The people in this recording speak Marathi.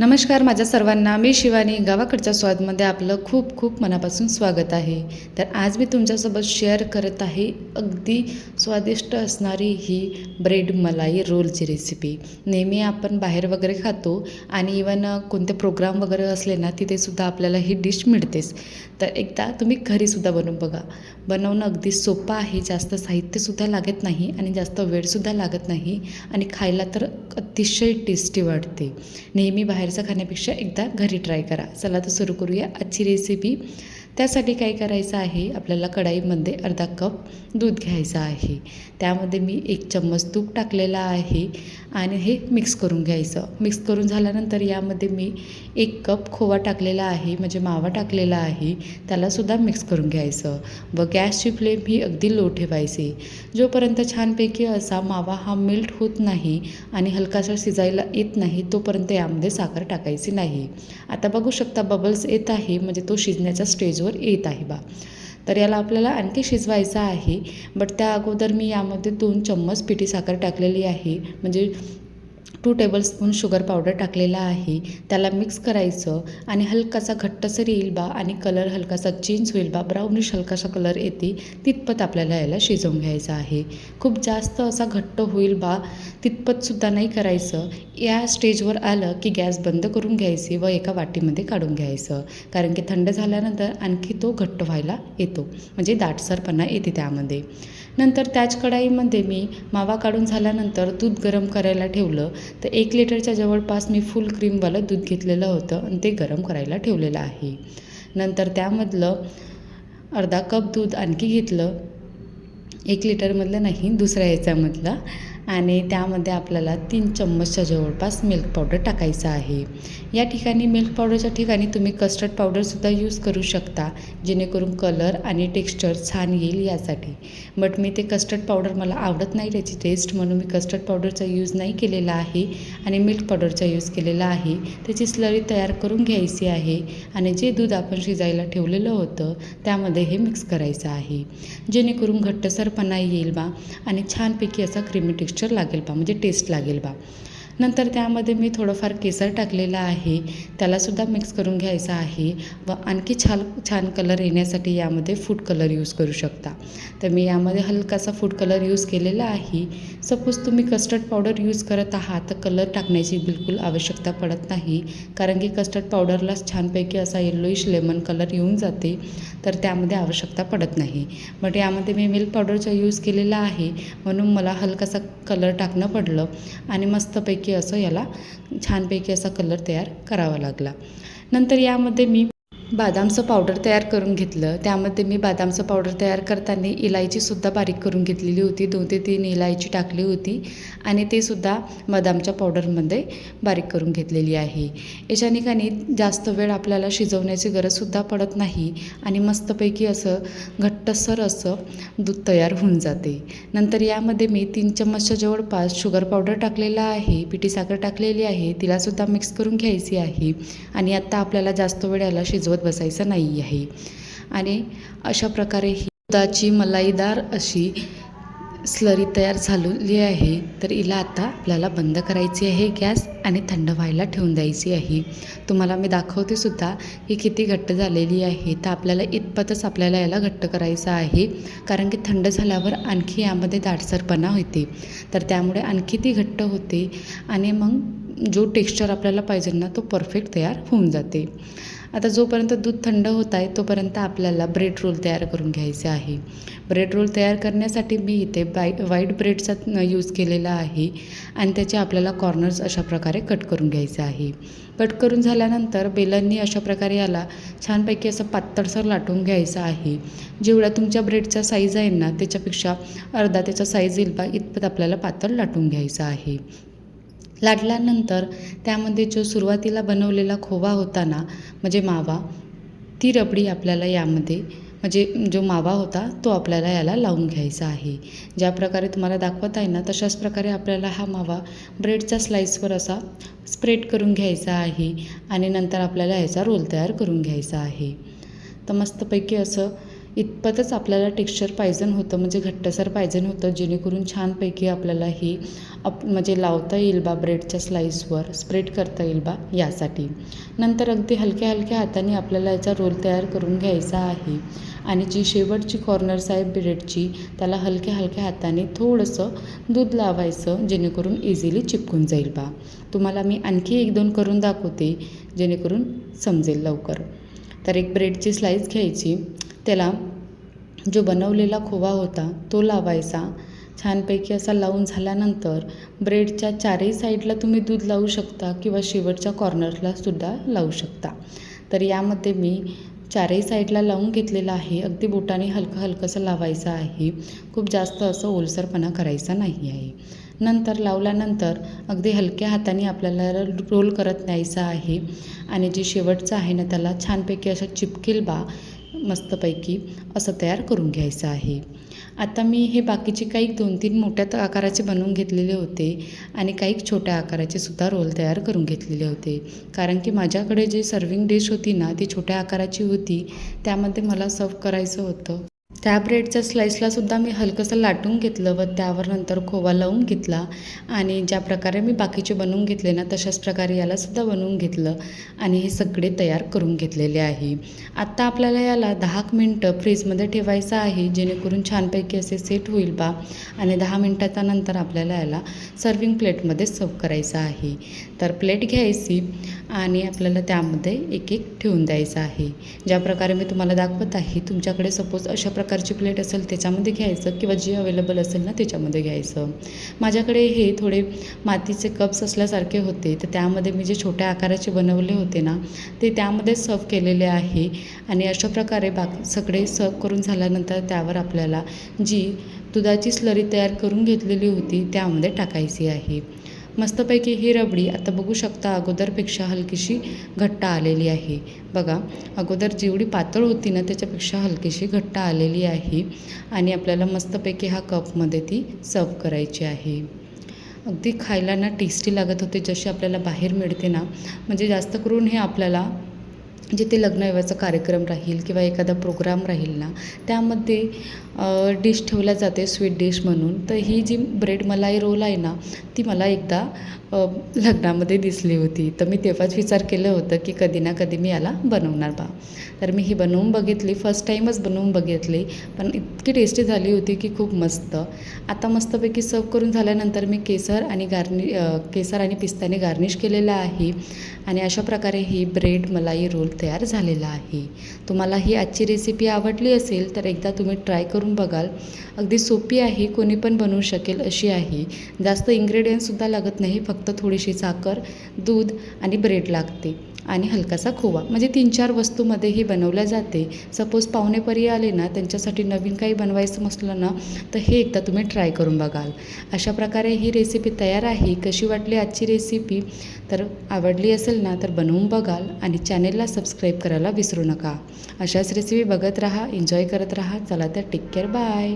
नमस्कार माझ्या सर्वांना, मी शिवानी. गावाकडच्या स्वादमध्ये आपलं खूप खूप मनापासून स्वागत आहे. तर आज मी तुमच्यासोबत शेअर करत आहे अगदी स्वादिष्ट असणारी ही ब्रेड मलाई रोलची रेसिपी. नेहमी आपण बाहेर वगैरे खातो आणि इवन कोणते प्रोग्राम वगैरे असले ना तिथेसुद्धा आपल्याला ही डिश मिळतेच. तर एकदा तुम्ही घरीसुद्धा बनवून बघा. बनवणं अगदी सोपं आहे, जास्त साहित्यसुद्धा लागत नाही आणि जास्त वेळसुद्धा लागत नाही आणि खायला तर अतिशय टेस्टी वाटते. नेहमी बाहेरचं खाण्यापेक्षा एकदा घरी ट्राय करा. चला तर सुरू करूया आजची रेसिपी. त्यासाठी काय करायचं आहे, आपल्याला कढाईमध्ये अर्धा कप दूध घ्यायचं आहे. त्यामध्ये मी 1 चम्मच तूप टाकलेला आहे आणि हे मिक्स करून घ्यायचं. मिक्स करून झाल्यानंतर यामध्ये मी 1 कप खोवा टाकलेला आहे, म्हणजे मावा टाकलेला आहे. त्यालासुद्धा मिक्स करून घ्यायचं व गॅसची फ्लेम ही अगदी लो ठेवायची. जोपर्यंत छानपैकी असा मावा हा मेल्ट होत नाही आणि हलकासा शिजायला येत नाही तोपर्यंत यामध्ये साखर टाकायची नाही. आता बघू शकता बबल्स येत आहे, म्हणजे तो शिजण्याच्या स्टेजवर येत आहे बा. तर याला आपल्याला आणखी शिजवायचं आहे. बट त्या अगोदर मी यामध्ये 2 चम्मच पिठी साखर टाकलेली आहे, म्हणजे 2 टेबलस्पून शुगर पावडर टाकलेला आहे. त्याला मिक्स करायचं आणि हलकासा घट्टसर येईल बा आणि कलर हलकासा चेंज होईल बा, ब्राउनिश हलकासा कलर येते तितपत आपल्याला याला शिजवून घ्यायचं आहे. खूप जास्त असा घट्ट होईल बा तितपतसुद्धा नाही करायचं. या स्टेजवर आलं की गॅस बंद करून घ्यायची व एका वाटीमध्ये काढून घ्यायचं, कारण की थंड झाल्यानंतर आणखी तो घट्ट व्हायला येतो, म्हणजे दाटसरपणा येते त्यामध्ये. नंतर त्याच कढाईमध्ये मी मावा काढून झाल्यानंतर दूध गरम करायला ठेवलं. तर 1 लिटरच्या जवळपास मी फुल क्रीमवालं दूध घेतलेलं होतं आणि ते गरम करायला ठेवलेलं आहे. नंतर त्यामधलं अर्धा कप दूध आणखी घेतलं, 1 लिटरमधलं नाही, दुसऱ्या याच्यामधलं. आणि त्यामध्ये आपल्याला 3 चम्मचच्या जवळपास मिल्क पावडर टाकायचं आहे. या ठिकाणी मिल्क पावडरच्या ठिकाणी तुम्ही कस्टर्ड पावडरसुद्धा यूज करू शकता, जेणेकरून कलर आणि टेक्स्चर छान येईल यासाठी. बट मी ते कस्टर्ड पावडर मला आवडत नाही त्याची टेस्ट, म्हणून मी कस्टर्ड पावडरचा यूज नाही केलेला आहे आणि मिल्क पावडरचा यूज केलेला आहे. त्याची स्लरी तयार करून घ्यायची आहे आणि जे दूध आपण शिजायला ठेवलेलं होतं त्यामध्ये हे मिक्स करायचं आहे, जेणेकरून घट्टसरपणा येईल बा आणि छानपैकी असा क्रीमी टेक्स्चर लागेल बा, म्हणजे टेस्ट लागेल बा. नंतर त्यामध्ये मी थोडंफार केसर टाकलेलं आहे, त्यालासुद्धा मिक्स करून घ्यायचं आहे व आणखी छान कलर येण्यासाठी यामध्ये फूड कलर यूज करू शकता. तर मी यामध्ये हलकासा फूड कलर यूज केलेला आहे. सपोज तुम्ही कस्टर्ड पावडर यूज करत आहात तर कलर टाकण्याची बिलकुल आवश्यकता पडत नाही, कारण की कस्टर्ड पावडरलाच छानपैकी असा येल्लोइश लेमन कलर येऊन जाते, तर त्यामध्ये आवश्यकता पडत नाही. बट यामध्ये मी मिल्क पावडरचा यूज केलेला आहे, म्हणून मला हलकासा कलर टाकणं पडलं आणि मस्तपैकी असं याला छानपैकी असा कलर तयार करावा लागला. नंतर यामध्ये मी बदामचं पावडर तयार करून घेतलं. त्यामध्ये मी बदामचं पावडर तयार करताना इलायचीसुद्धा बारीक करून घेतलेली होती, 2 ते 3 इलायची टाकली होती आणि ते सुद्धा बदामच्या पावडरमध्ये बारीक करून घेतलेली आहे. याच्याने का नाही जास्त वेळ आपल्याला शिजवण्याची गरजसुद्धा पडत नाही आणि मस्तपैकी असं घट्टसर असं दूध तयार होऊन जाते. नंतर यामध्ये मी 3 चम्मचच्या जवळपास शुगर पावडर टाकलेला आहे, पिठी साखर टाकलेली आहे, तिलासुद्धा मिक्स करून घ्यायची आहे आणि आत्ता आपल्याला जास्त वेळ याला शिजवत बसायचं नाही आहे. आणि अशा प्रकारे ही दुधाची मलाईदार अशी स्लरी तयार झालेली आहे. तर हिला आता आपल्याला बंद करायची आहे गॅस आणि थंड व्हायला ठेवून द्यायची आहे. तुम्हाला मी दाखवते सुद्धा की किती घट्ट झालेली आहे. तर आपल्याला इतपतच आपल्याला याला घट्ट करायचं आहे, कारण की थंड झाल्यावर आणखी यामध्ये दाटसरपणा होते, तर त्यामुळे आणखी ती घट्ट होते आणि मग जो टेक्स्चर आपल्याला पाहिजे ना तो परफेक्ट तयार होऊन जाते. आता जोपर्यंत दूध थंड होत आहे तोपर्यंत आपल्याला ब्रेड रोल तयार करून घ्यायचे आहे. ब्रेड रोल तयार करण्यासाठी मी इथे व्हाईट ब्रेडचा यूज केलेला आहे आणि त्याचे आपल्याला कॉर्नर्स अशा प्रकारे कट करून घ्यायचे आहे. कट करून झाल्यानंतर बेलननी अशा प्रकारे याला छानपैकी असं पातळसर लाटून घ्यायचं आहे. जेवढा तुमच्या ब्रेडचा साईज आहे ना त्याच्यापेक्षा अर्धा त्याचा साईज येईल बा इतपत आपल्याला पातळ लाटून घ्यायचं आहे. लाटल्यानंतर त्यामध्ये जो सुरुवातीला बनवलेला खोवा होता ना, म्हणजे मावा, ती रबडी आपल्याला यामध्ये, म्हणजे जो मावा होता तो आपल्याला याला लावून घ्यायचा आहे. ज्या प्रकारे तुम्हाला दाखवत आहे ना तशाच प्रकारे आपल्याला हा मावा ब्रेडच्या स्लाईसवर असा स्प्रेड करून घ्यायचा आहे आणि नंतर आपल्याला ह्याचा रोल तयार करून घ्यायचा आहे. तर मस्तपैकी असं इतपतच आपल्याला टेक्स्चर पाहिजे होतं, म्हणजे घट्टसर पाहिजे होतं, जेणेकरून छानपैकी आपल्याला ही म्हणजे लावता येईल बा ब्रेडच्या स्लाईसवर, स्प्रेड करता येईल बा यासाठी. नंतर अगदी हलक्या हलक्या हाताने आपल्याला याचा रोल तयार करून घ्यायचा आहे आणि जी शेवटची कॉर्नर्स आहे ब्रेडची त्याला हलक्या हलक्या हाताने थोडंसं दूध लावायचं, जेणेकरून इझिली चिपकून जाईल बा. तुम्हाला मी आणखी 1-2 करून दाखवते, जेणेकरून समजेल लवकर. तर एक ब्रेडची स्लाईस घ्यायची, त्याला जो बनवलेला खोवा होता तो लावायचा. छानपैकी असा लावून झाल्यानंतर ब्रेडच्या चारही साईडला तुम्ही दूध लावू शकता किंवा शेवटच्या कॉर्नरलासुद्धा लावू शकता. तर यामध्ये मी चारही साईडला लावून घेतलेलं आहे. अगदी बोटाने हलकं हलकंसं लावायचं आहे, खूप जास्त असं ओलसरपणा करायचा नाही आहे. नंतर लावल्यानंतर अगदी हलक्या हाताने आपल्याला रोल करत न्यायचं आहे आणि जे शेवटचं आहे ना त्याला छानपैकी असं चिपकेल बा मस्तपैकी असं तयार करून घ्यायचं आहे. आता मी हे बाकीचे काही 2-3 मोठ्या आकाराचे बनवून घेतलेले होते आणि काही छोट्या आकाराचे सुद्धा रोल तयार करून घेतलेले होते, कारण की माझ्याकडे जे सर्विंग डिश होती ना ती छोट्या आकाराची होती, त्यामध्ये मला सर्व करायचं होतं. त्या ब्रेडच्या स्लाईसलासुद्धा मी हलकंसं लाटून घेतलं व त्यावर नंतर खोवा लावून घेतला आणि ज्या प्रकारे मी बाकीचे बनवून घेतले ना तशाच प्रकारे यालासुद्धा बनवून घेतलं आणि हे सगळे तयार करून घेतलेले आहे. आत्ता आपल्याला याला 10 मिनटं फ्रीजमध्ये ठेवायचं आहे, जेणेकरून छानपैकी असे सेट होईल बा आणि 10 मिनटाच्या नंतर आपल्याला याला सर्विंग प्लेटमध्ये सर्व करायचं आहे. तर प्लेट घ्यायची आणि आपल्याला त्यामध्ये एक एक ठेवून द्यायचं आहे. ज्या प्रकारे मी तुम्हाला दाखवत आहे, तुमच्याकडे सपोज अशा प्रकारची प्लेट असेल त्याच्यामध्ये घ्यायचं किंवा जे अवेलेबल असेल ना त्याच्यामध्ये घ्यायचं. माझ्याकडे हे थोडे मातीचे कप्स असल्यासारखे होते, तर त्यामध्ये मी जे छोट्या आकाराचे बनवले होते ना ते त्यामध्ये सर्व केलेले आहे आणि अशा प्रकारे बाकी सगळे सर्व करून झाल्यानंतर त्यावर आपल्याला जी दुधाची स्लरी तयार करून घेतलेली होती त्यामध्ये टाकायची आहे. मस्तपैकी ही रबडी आता बघू शकता अगोदरपेक्षा हलकीशी घट्ट आलेली आहे. बघा, अगोदर जेवढी पातळ होती ना त्याच्यापेक्षा हलकीशी घट्ट आलेली आहे आणि आपल्याला मस्तपैकी हा कपमध्ये ती सर्व करायची आहे. अगदी खायला ना टेस्टी लागत होते, जशी आपल्याला बाहेर मिळते ना. म्हणजे जास्त करून हे आपल्याला जिथे लग्नविवाहाचा कार्यक्रम राहील किंवा एखादा प्रोग्राम राहील ना त्यामध्ये डिश ठेवल्या जाते स्वीट डिश म्हणून. तर ही जी ब्रेड मलाई रोल आहे ना ती मला एकदा लग्नामध्ये दिसली होती, तर मी तेव्हाच विचार केलं होतं की कधी ना कधी मी याला बनवणार बा. तर मी ही बनवून बघितली, फर्स्ट टाईमच बनवून बघितली, पण इतकी टेस्टी झाली होती की खूप मस्त. आता मस्तपैकी सर्व करून झाल्यानंतर मी केसर आणि पिस्त्याने गार्निश केलेलं आहे आणि अशा प्रकारे ही ब्रेड मलाई रोल तयार झालेला आहे. तुम्हाला ही आजची रेसिपी आवडली असेल तर एकदा तुम्ही ट्राय करून बघाल. अगदी सोपी आहे, कोणी पण बनवू शकेल अशी आहे. जास्त इन्ग्रेडियंट्ससुद्धा लागत नाही, फक्त थोडीशी साखर, दूध आणि ब्रेड लागते आणि हलकासा खोवा, म्हणजे 3-4 वस्तूमध्ये ही बनवल्या जाते. सपोज पाहुणेपरी आले ना त्यांच्यासाठी नवीन काही बनवायचं असलं ना तर हे एकदा तुम्ही ट्राय करून बघाल. अशा प्रकारे ही रेसिपी तयार आहे. कशी वाटली आजची रेसिपी? तर आवडली असेल ना तर बनवून बघाल आणि चॅनेलला सबस्क्राईब करायला विसरू नका. अशाच रेसिपी बघत राहा, एन्जॉय करत राहा. चला तर टेक केअर, बाय.